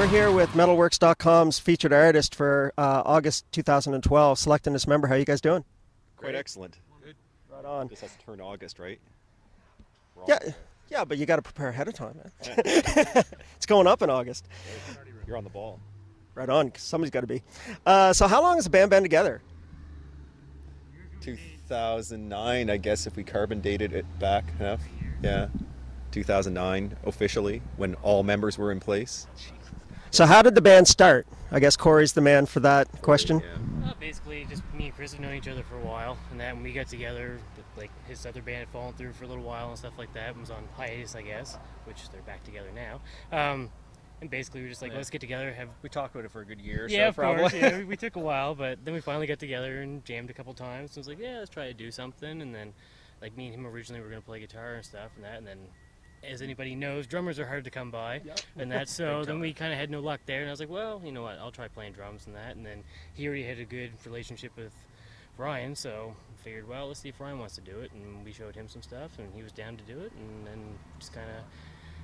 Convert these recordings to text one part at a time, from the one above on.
here with Mettalworx.com's featured artist for August 2012, Select and Dismember. How are you guys doing? Quite excellent. Good. Right on. This has to turn August, right? Yeah, but you got to prepare ahead of time, man. It's going up in August. You're on the ball. Right on. Somebody's got to be. So how long has the band been together? 2009, I guess, if we carbon dated it back enough. Yeah. 2009 officially, when all members were in place. So how did the band start? I guess Corey's the man for that question. Yeah. Basically, just me and Chris have known each other for a while, and that when we got together, like his other band had fallen through for a little while and stuff like that, and was on hiatus, I guess, which they're back together now. And basically, we were just like, let's get together. We talked about it for a good year or so, probably. Of course, yeah, we took a while, but then we finally got together and jammed a couple times. So I was like, yeah, let's try to do something. And then, like, me and him originally were going to play guitar and stuff and that, and then, as anybody knows, drummers are hard to come by, and that. So then we kind of had no luck there, and I was like, well, you know what, I'll try playing drums and that. And then he already had a good relationship with Ryan, so I figured, well, let's see if Ryan wants to do it. And we showed him some stuff, and he was down to do it. And then just kind of,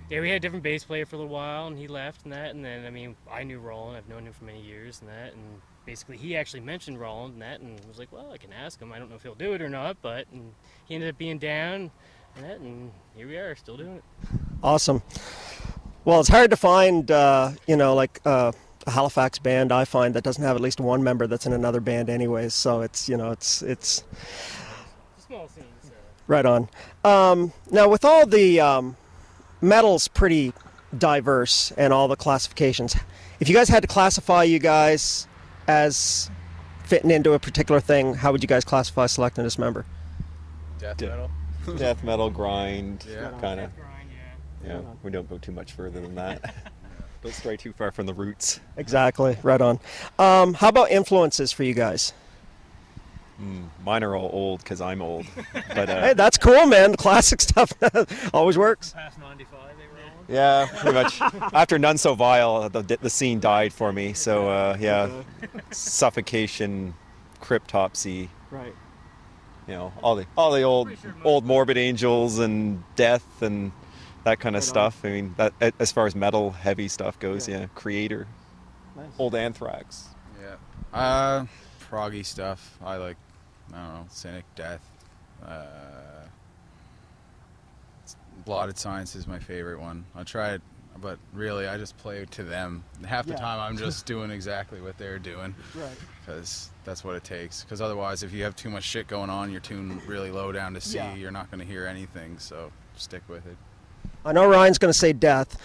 yeah, we had a different bass player for a little while, and he left and that. And then, I mean, I knew Roland. I've known him for many years and that. And basically, he actually mentioned Roland and that, and was like, well, I can ask him. I don't know if he'll do it or not, but and he ended up being down. And here we are, still doing it. Awesome. Well, it's hard to find, you know, like a Halifax band, I find, that doesn't have at least one member that's in another band anyways. So it's, you know, it's a small scene. So. Right on. Now, with all the metal's pretty diverse and all the classifications, if you guys had to classify you guys as fitting into a particular thing, how would you guys classify Select and Dismember? Death metal. Death metal, grind, Yeah. kind of. Grind, Yeah, we don't go too much further than that. Don't stray too far from the roots. Exactly, right on. How about influences for you guys? Mine are all old because I'm old. But Hey, that's cool, man. The classic stuff always works. Past 95, they were all. yeah, pretty much. After None So Vile, the scene died for me. So yeah, Suffocation, Cryptopsy. Right. You know, all the old Morbid Angels and Death and that kind of stuff. I mean, that as far as metal heavy stuff goes, yeah. Creator, Nice. old Anthrax. Yeah. Proggy stuff. I like, I don't know, Cynic, Death. Blotted Science is my favorite one. I tried, but really I just play to them. Half the time I'm just doing exactly what they're doing. Right. Because that's what it takes. Because otherwise, if you have too much shit going on, you're tuned really low down to C, you're not going to hear anything, so stick with it. I know Ryan's going to say Death.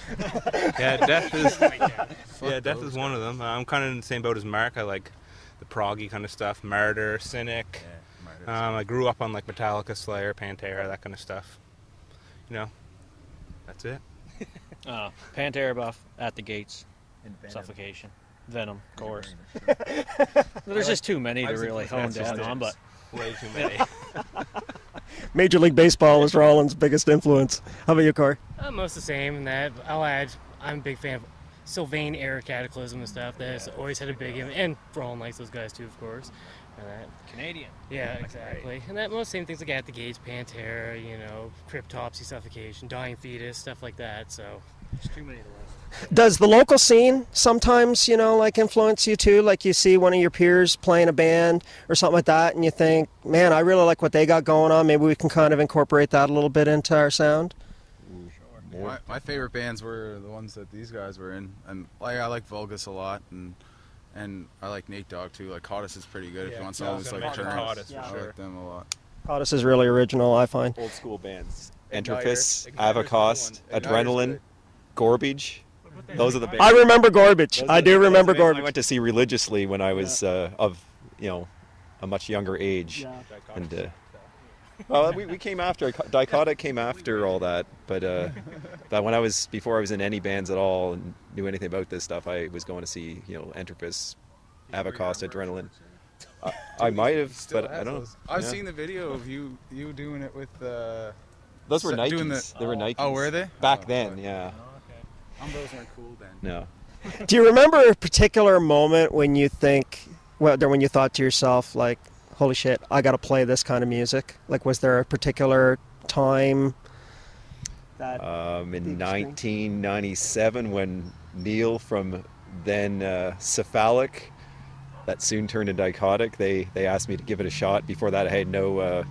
Yeah, Death is one of them. I'm kind of in the same boat as Mark. I like the proggy kind of stuff, Martyr, Cynic. Yeah, I grew up on like Metallica, Slayer, Pantera, that kind of stuff. You know, that's it. Pantera buff, At the Gates, Suffocation, Venom, of course. There's just too many to really hone down on, but Way too many. Major League Baseball was Rollins' biggest influence. How about you, Corey? Most the same, and that I'll add, I'm a big fan of Sylvain era Cataclysm and stuff. That's always had a big and Roland likes those guys too, of course. And that, Canadian. yeah, exactly. And that most same things like At the Gates, Pantera, you know, Cryptopsy, Suffocation, Dying Fetus, stuff like that. So There's too many to list. Does the local scene sometimes, you know, like influence you too? Like you see one of your peers playing a band or something like that and you think, man, I really like what they got going on. Maybe we can kind of incorporate that a little bit into our sound. My favorite bands were the ones that these guys were in, and like I like Vulgus a lot, and I like Nate Dogg too. Like Codice is pretty good if you want something that's like current. Codice, I like them a lot. Codice is really original, I find. Old school bands. Igniter. Enterpus, Igniter's Avocost, the one. Adrenaline, Gorbage. Those are the bands. I remember Gorbage. I do remember I went Gorbage. to see religiously when I was of, you know, a much younger age. And well, we came after, Dichotic came after all that, but that when before I was in any bands at all and knew anything about this stuff, I was going to see, you know, Entropus, Avocost, Adrenaline. I might have, but I don't know. I've seen the video of you doing it with. Those were doing Nikes. They were Nikes. Oh, were they? Back Oh, then, okay. yeah. Those weren't cool then. No. Do you remember a particular moment when you think, well, when you thought to yourself, like, holy shit, I got to play this kind of music? Like, was there a particular time that In 1997, when Neil from then Cephalic, that soon turned to Dichotic. They asked me to give it a shot. Before that, I had no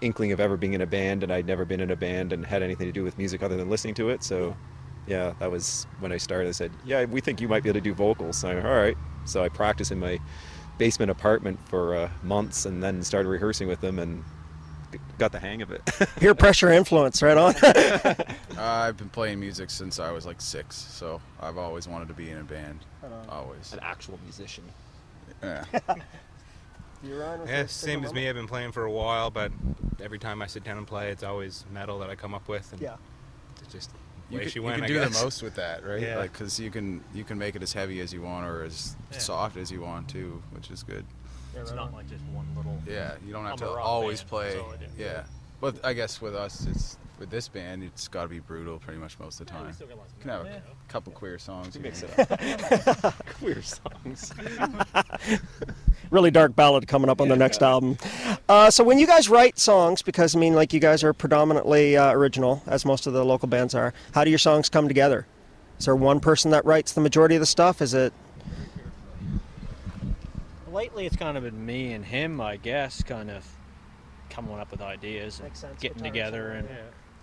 inkling of ever being in a band, and I'd never been in a band and had anything to do with music other than listening to it. So, yeah, that was when I started. I said, "Yeah, we think you might be able to do vocals." So, all right. So I practiced in my basement apartment for months, and then started rehearsing with them and got the hang of it. Peer pressure influence, right on. I've been playing music since I was like 6, so I've always wanted to be in a band. Always. An actual musician. Yeah. Yeah, same as me. I've been playing for a while, but every time I sit down and play, it's always metal that I come up with. And yeah. It's just You way can, she you went, can I do guess. the most with that, right? Yeah. Like, because you can make it as heavy as you want or as soft as you want too, which is good. It's not like just one little. Yeah, you don't have I'm to a rock always band, play. so I didn't do Yeah, that. but I guess with us, with this band, it's got to be brutal pretty much most of the Yeah, we time. still got lots of You can have metal, a couple queer songs. You Mix can- it up. Queer songs. Really dark ballad coming up on the next album. So when you guys write songs, because I mean, like you guys are predominantly original, as most of the local bands are, how do your songs come together? Is there one person that writes the majority of the stuff? Is it? Lately, it's kind of been me and him, I guess, kind of coming up with ideas and Makes sense, getting guitar together. solo, And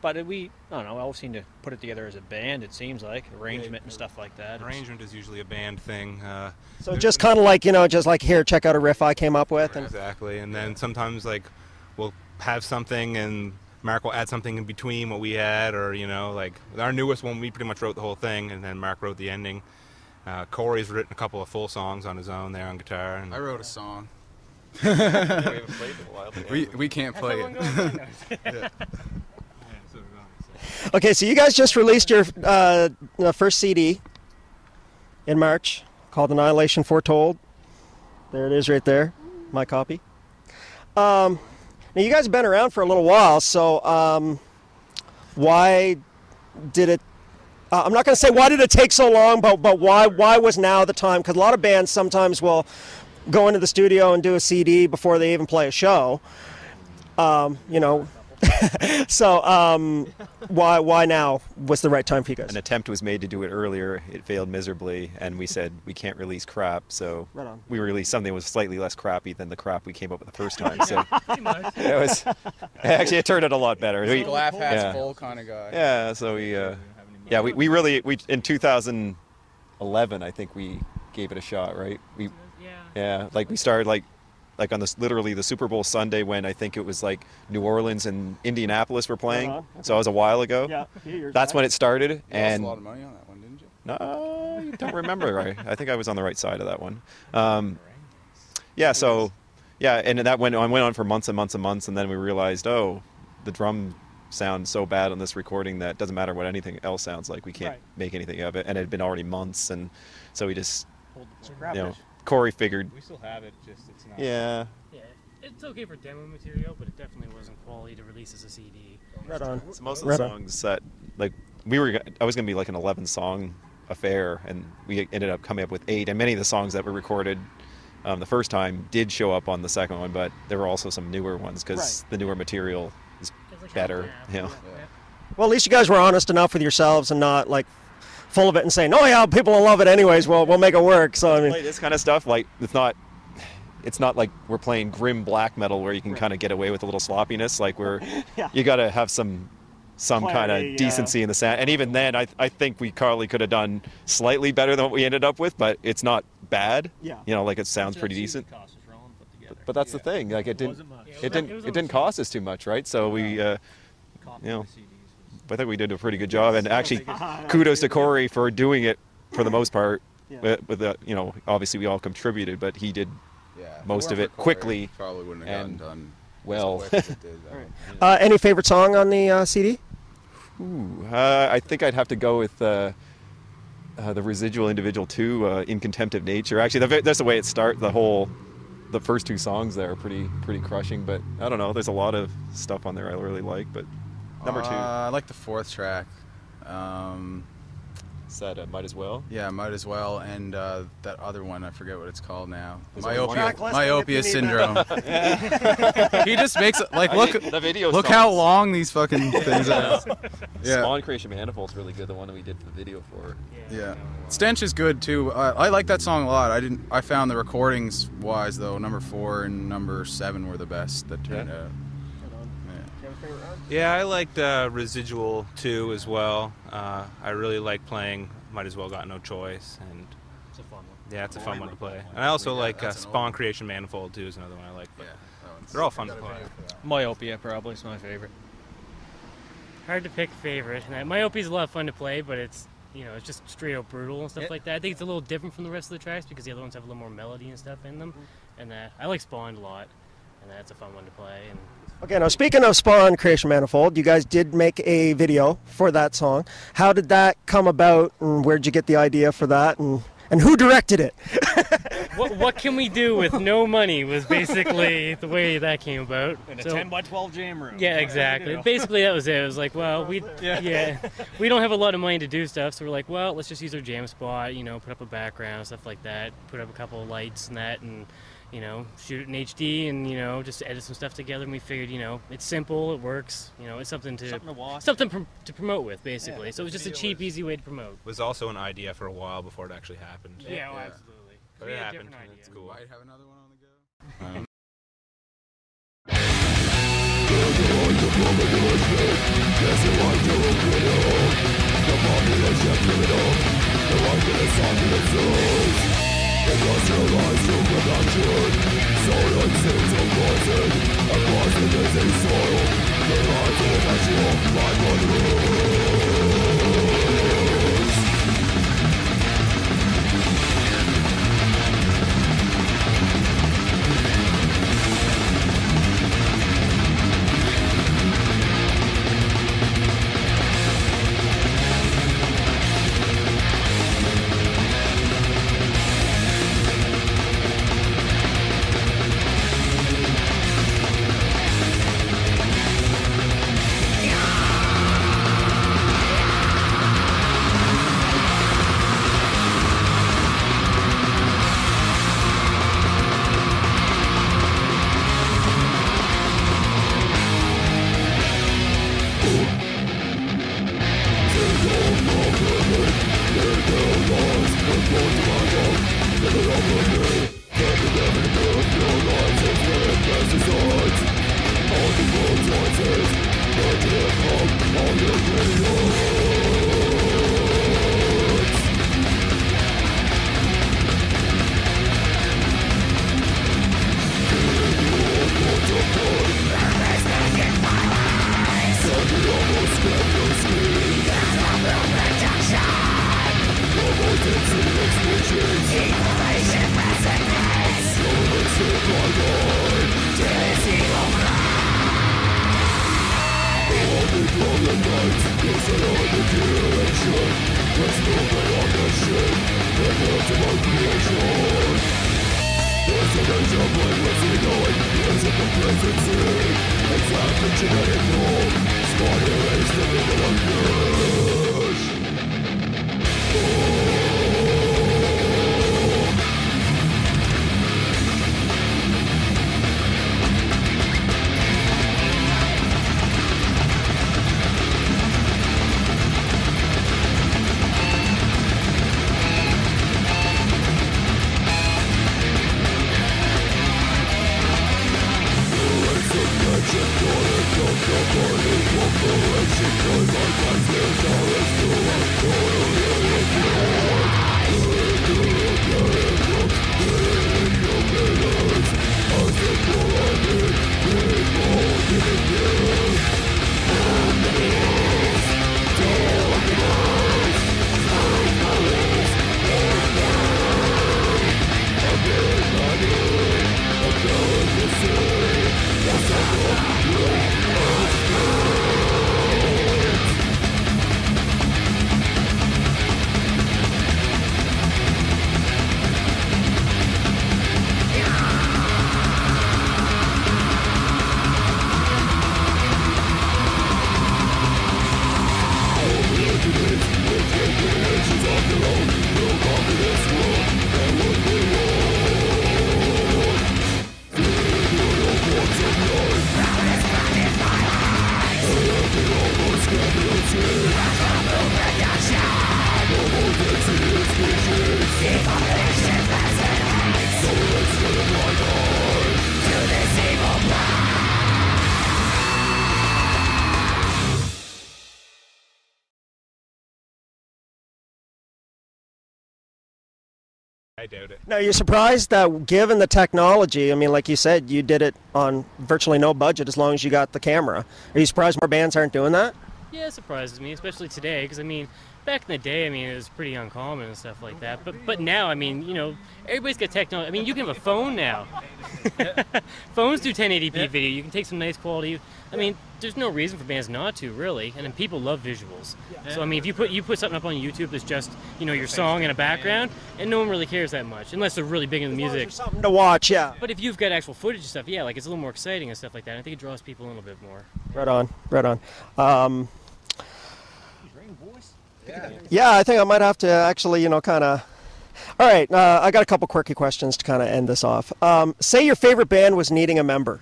but I don't know, we all seem to put it together as a band. It seems like arrangement and stuff like that. Arrangement is usually a band thing. So just kind of like, just like, here, check out a riff I came up with. And Exactly, and then sometimes like we'll have something and Mark will add something in between what we had, or like with our newest one, we pretty much wrote the whole thing, and then Mark wrote the ending. Corey's written a couple of full songs on his own there on guitar. And I wrote a song. We haven't played in a while. We can't play it. okay, so you guys just released your first CD in March called Annihilation Foretold. There it is right there, my copy. Now you guys have been around for a little while, so why did it, I'm not going to say why did it take so long, but why was now the time? Because a lot of bands sometimes will go into the studio and do a CD before they even play a show. So why now was the right time for you guys? An attempt was made to do it earlier. It failed miserably, and we said we can't release crap, so Right on. we released something that was slightly less crappy than the crap we came up with the first time. So it turned out a lot better. Glass half Yeah. full kind of guy. Yeah, so we really in 2011 I think we gave it a shot, right? Like we started like on this literally the Super Bowl Sunday when I think it was like New Orleans and Indianapolis were playing. Okay. So that was a while ago. Yeah, a few years That's back. when it started. You lost And a lot of money on that one, didn't you? no, I don't remember. I think I was on the right side of that one. And that went on for months and months and months, and then we realized, the drum sounds so bad on this recording that it doesn't matter what anything else sounds like. We can't Right. make anything of it, and it had been already months, and so we just, Scrap you know, it. Corey figured, we still have it, just it's not. yeah, Yeah, it's okay for demo material, but it definitely wasn't quality to release as a CD. Right on. so most of the Right on. songs that like I was gonna be like an 11 song affair, and we ended up coming up with 8, and many of the songs that were recorded the first time did show up on the second one, but there were also some newer ones because the newer material is It's like better. yeah. You know? Well, at least you guys were honest enough with yourselves and not like full of it and saying, "Oh yeah, people will love it anyways. We'll make it work." So I mean, Play this kind of stuff, like it's not like we're playing grim black metal where you can kind of get away with a little sloppiness. Like you got to have some kind Clarity, of decency in the sound. And even then, I think we probably could have done slightly better than what we ended up with, but it's not bad. Yeah. You know, like it sounds pretty decent. But that's the thing. Like it didn't cost us too much, right? So we, you know, I think we did a pretty good job. And actually, kudos to Corey for doing it for the most part. Yeah. With the, you know, obviously we all contributed, but he did Yeah. If most of weren't it for Corey, quickly probably wouldn't have gotten and done well. as quick as it did, though. any favorite song on the CD? Ooh, I think I'd have to go with the Residual Individual 2, In Contempt of Nature. Actually, that's the way it starts. The first 2 songs there are pretty crushing, but I don't know. There's a lot of stuff on there I really like, but number 2. I like the 4th track. Is that Might As Well? Yeah, Might As Well, and that other one, I forget what it's called now. Track listing Myopia if you need syndrome. He just makes it like look. The video. Look how long these fucking things are. Yeah. Spawn Creation Manifold's really good. The one that we did the video for. Yeah. Stench is good too. I like that song a lot. I found the recordings wise though, number 4 and number 7 were the best that turned out. Yeah, I liked Residual 2 as well. I really like playing Might As Well Got No Choice, and It's a fun one. yeah, it's a fun one to play. And I also like Spawn Creation Manifold too is another one I like. But they're all fun to play. Myopia probably is my favorite. Hard to pick a favorite. And Myopia is a lot of fun to play, but it's it's just straight up brutal and stuff like that. I think it's a little different from the rest of the tracks because the other ones have a little more melody and stuff in them. And I like Spawn a lot, and that's a fun one to play. And Okay, now speaking of Spawn Creation Manifold, you guys did make a video for that song. How did that come about, and where'd you get the idea for that, and who directed it? what can we do with no money was basically the way that came about. In a 10 by 12 jam room. Yeah, exactly. Basically, that was it. It was like, well, we don't have a lot of money to do stuff, so we're like, well, let's just use our jam spot, put up a background, stuff like that, put up a couple of lights and that, and shoot it in HD and, just edit some stuff together. And we figured, it's simple, it works, it's something to promote with, basically. Yeah, so it was just a cheap, easy way to promote. It was also an idea for a while before it actually happened. Yeah, well, absolutely. But it happened, and it's cool. Might have another one on the go. I doubt it. Now, you're surprised that given the technology, I mean, like you said, you did it on virtually no budget as long as you got the camera. Are you surprised more bands aren't doing that? Yeah, it surprises me, especially today, because I mean, back in the day, I mean, it was pretty uncommon and stuff like that. But now, I mean, you know, everybody's got technology. I mean, you can have a phone now. Phones do 1080p video. You can take some nice quality. I mean, there's no reason for bands not to, really. And then people love visuals. So I mean, if you put something up on YouTube that's just, you know, your song in a background, and no one really cares that much, unless they're really big into the music. Something to watch, yeah. But if you've got actual footage and stuff, yeah, like it's a little more exciting and stuff like that. I think it draws people a little bit more. Right on, right on. Yeah, I think I might have to actually, you know, kind of... All right, I got a couple quirky questions to kind of end this off. Say your favorite band was needing a member.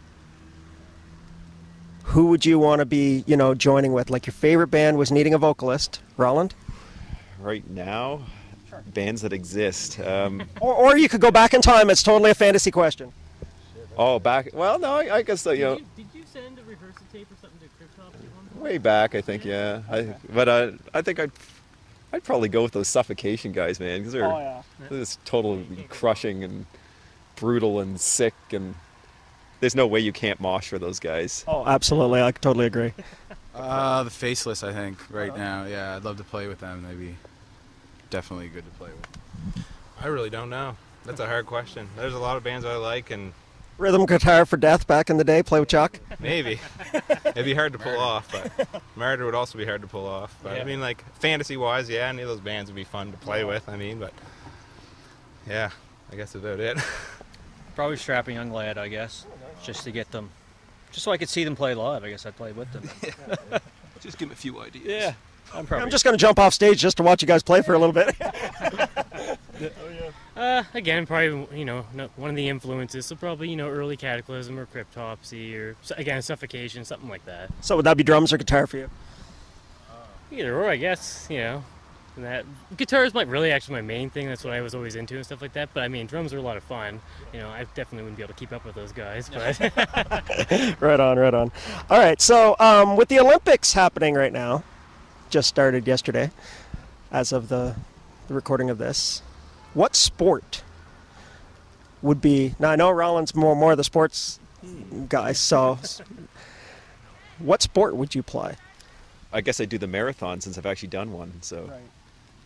Who would you want to be, you know, joining with? Like your favorite band was needing a vocalist. Roland? Right now, bands that exist. Or you could go back in time. It's totally a fantasy question. Oh, back... Well, no, I guess, you know... Did you send a rehearsal tape or something to Cryptop at one point? Way back, I think, yeah. I think I'd probably go with those Suffocation guys, man, because they're just totally crushing and brutal and sick, and there's no way you can't mosh for those guys. Oh, absolutely. I totally agree. The Faceless, I think, right now. Yeah, I'd love to play with them. They'd be definitely good to play with. I really don't know. That's a hard question. There's a lot of bands I like, and Rhythm Guitar for Death back in the day, play with Chuck? maybe. It'd be hard to pull off, but Murder would also be hard to pull off. But I mean, like, fantasy-wise, yeah, any of those bands would be fun to play with, I mean, but yeah, I guess that's about it. Probably Strap a Young Lad, I guess, just to get them, just so I could see them play live. I guess I'd play with them. Just give them a few ideas. Yeah. I'm just going to jump off stage just to watch you guys play for a little bit. Again, probably, you know, one of the influences, so probably, you know, early Cataclysm or Cryptopsy or, again, Suffocation, something like that. So would that be drums or guitar for you? Either or, I guess, you know. And that guitar is really actually my main thing. That's what I was always into and stuff like that. But I mean, drums are a lot of fun. You know, I definitely wouldn't be able to keep up with those guys. But Right on, right on. All right, so with the Olympics happening right now, just started yesterday, as of the recording of this, what sport would be... Now, I know Roland's more the sports guy, so what sport would you play? I guess I do the marathon since I've actually done one, so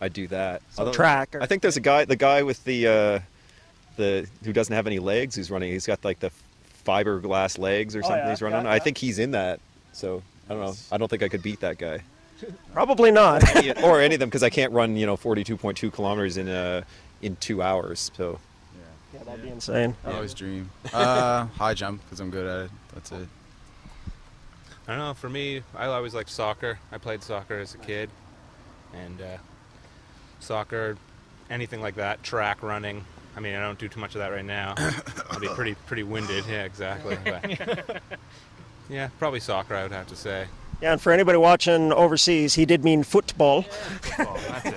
I do that. So track. I think there's the guy with the who doesn't have any legs who's running. He's got like the fiberglass legs or something he's running. I think he's in that, so I don't know. I don't think I could beat that guy. Probably not. Or any of them, because I can't run, you know, 42.2 kilometers in 2 hours. So yeah, that'd be insane. I always dream. High jump, because I'm good at it. That's it. I don't know, for me, I always liked soccer. I played soccer as a kid, and soccer, anything like that, track running. I mean, I don't do too much of that right now. I'll be pretty winded, yeah, exactly. But, yeah, probably soccer, I would have to say. Yeah, and for anybody watching overseas, he did mean football. Football, that's it.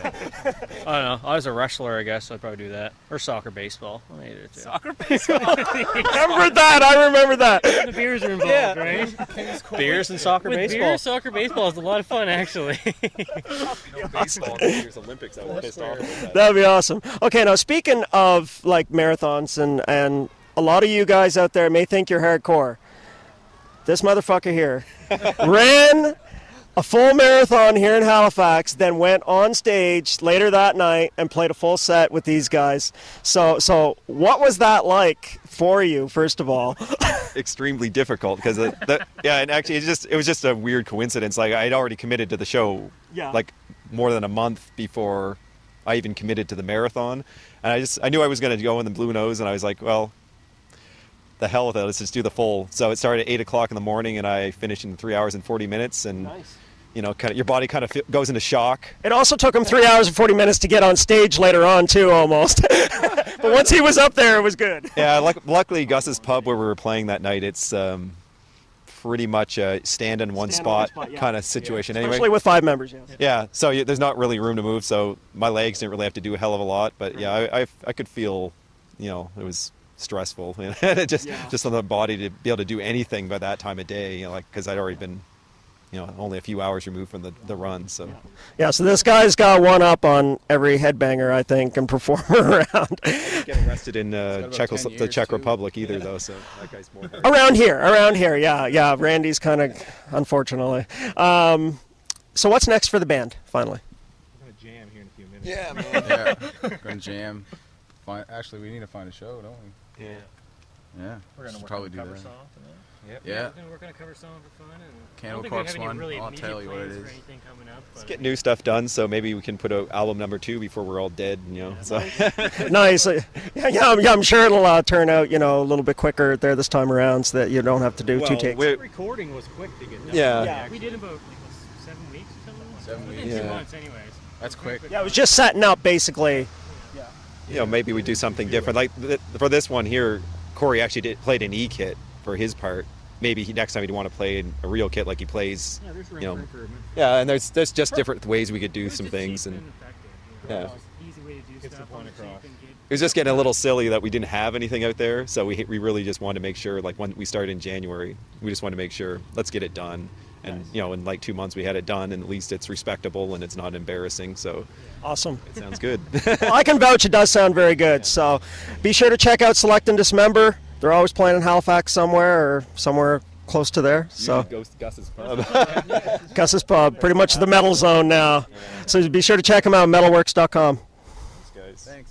I don't know. I was a wrestler, I guess, so I'd probably do that. Or soccer, baseball. Soccer, baseball. I remember that. the beers are involved, right? Beers and soccer, With baseball. beer, soccer, baseball is a lot of fun, actually. baseball this year's Olympics, I was pissed off about that. That'd be awesome. Okay, now speaking of like marathons, and a lot of you guys out there may think you're hardcore. This motherfucker here ran a full marathon here in Halifax, then went on stage later that night and played a full set with these guys. So what was that like for you, first of all? Extremely difficult, because and actually it was just a weird coincidence. Like, I'd already committed to the show like more than a month before I even committed to the marathon, and I knew I was going to go in the Blue Nose, and I was like, well, the hell with it, let's just do the full. So it started at 8 o'clock in the morning, and I finished in 3 hours and 40 minutes, and you know, kind of your body kind of goes into shock. It also took him 3 hours and 40 minutes to get on stage later on too, almost. But once he was up there, it was good. Yeah, luckily Gus's pub where we were playing that night, it's pretty much a stand in one spot kind of situation. Anyway, Especially with 5 members. Yeah. yeah. So there's not really room to move. So my legs didn't really have to do a hell of a lot. But yeah, I could feel, you know, it was stressful. Just on the body to be able to do anything by that time of day. You know, like because I'd already been, you know, only a few hours removed from the run. So yeah. So this guy's got one up on every headbanger, I think, and performer around. Get arrested in the Czech Republic either, though. So that guy's more around here. Yeah. Randy's kind of, unfortunately. So what's next for the band? Finally. We're gonna jam here in a few minutes. Yeah, man. Yeah, gonna jam. Actually, we need to find a show, don't we? Yeah. Yeah. We're gonna probably do cover that. song. Yep. Yeah. We're gonna work on a cover song for fun, and Cannibal I don't think Corpse we have any one, really I'll immediate tell you what it plans for is. anything coming up. Let's get new stuff done, so maybe we can put out album number 2 before we're all dead. You know. So. Nice. I'm sure it'll turn out, you know, a little bit quicker there this time around, so that you don't have to do 2 takes. The recording was quick to get done. Yeah. We did about 7 weeks or something. 7 Within weeks. 2 months, anyways. That's quick. Yeah, it was just setting up basically. You know, maybe we do something different. Like for this one here, Corey actually played an E kit for his part. Maybe next time he'd want to play a real kit like he plays. Yeah, there's room you know, for improvement. yeah, and there's just different ways we could do some things, and yeah. Easy way to do stuff on the cheap and get. It was just getting a little silly that we didn't have anything out there, so we really just wanted to make sure, like when we started in January, we just wanted to make sure, let's get it done. And, you know, in like 2 months we had it done, and at least it's respectable and it's not embarrassing, so. Awesome. It sounds good. Well, I can vouch it does sound very good, so be sure to check out Select and Dismember. They're always playing in Halifax somewhere or somewhere close to there. So Gus's Pub. Gus's Pub, pretty much the metal zone now. So be sure to check them out, Mettalworx.com. Thanks, guys. Thanks.